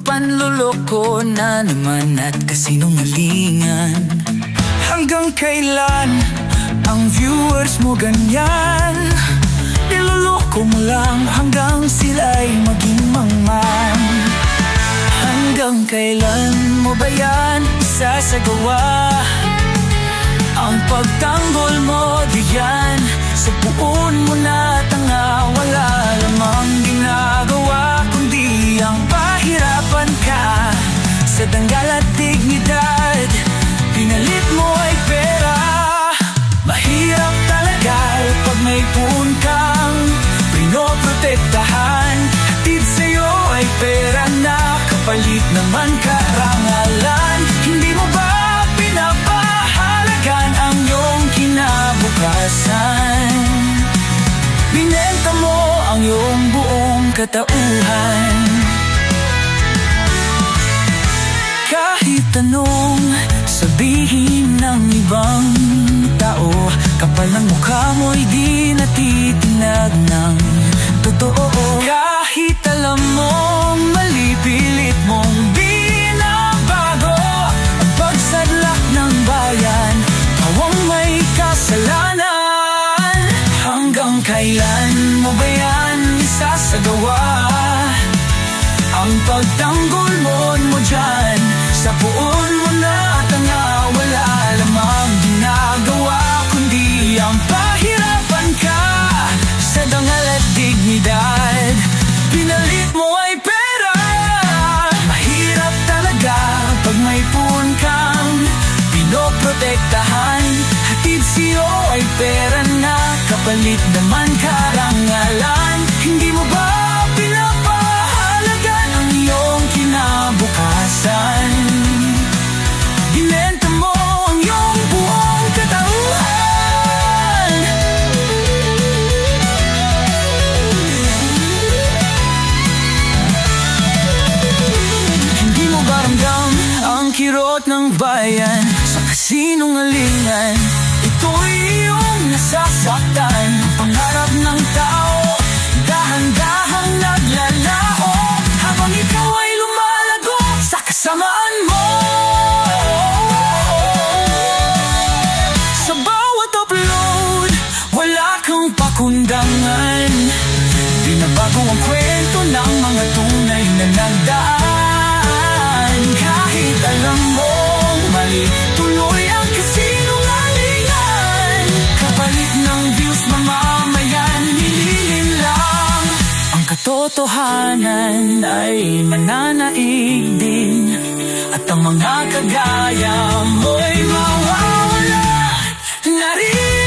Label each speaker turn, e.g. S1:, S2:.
S1: panloloko na naman at kasinungalingan. Hanggang kailan ang viewers mo ganyan? Niloloko mo lang hanggang sila'y maging mangman. Hanggang kailan mo ba yan isasagawa? Ang pagtanggol mo diyan sa puon mo na tanga, wala lamang ginagawa kundi ang pahirapan ka sa danggal at dignidad. Pinalit mo ay pera. Mahirap talaga pag may puon kang pinoprotektahan. Hatid sa'yo ay pera na kapalit naman karangalan. Hindi mo ba pinapahalagan ang iyong kinabukasan? Binenta mo ang iyong buong katauhan. Kahit anong sabihin ng ibang tao, kapal ng mukha mo'y di natitinag ng totoo. Kahit alam mong mali, pilit mong binabago ang pagsadlak ng bayan, pawang may kasalanan. Hanggang kailan mo ba yan isasagawa? Ang pagtanggol mo dyan sa puon mo na tanga, wala lamang ginagawa kundi ang pahirapan ka sa dangal at dignidad. Pinalit mo ay pera. Mahirap talaga pag may puon kang pinoprotektahan. Hatid sa'yo ay pera na kapalit naman karangalan. Hindi mo ba pinapahalagan ang iyong kinabukasan? Binenta mo ang iyong buong katauhan. Hindi mo ba ramdam ang kirot ng bayan sa kasinungalingan? Ito'y iyong nasasaktan. Pangarap ng tao dahan-dahang naglalaho habang ikaw ay lumalago sa kasamaan mo. Sa bawat upload, wala kang pakundangan. Binabago ang kwento ng mga tunay na nagdaan. Kahit alam mong mali, tuloy ang kasinungalingan. Kapalit ng views, mamamayan, nililin lang. Ang katotohanan ay mananaig din, at ang mga kagaya mo'y mawawala na rin.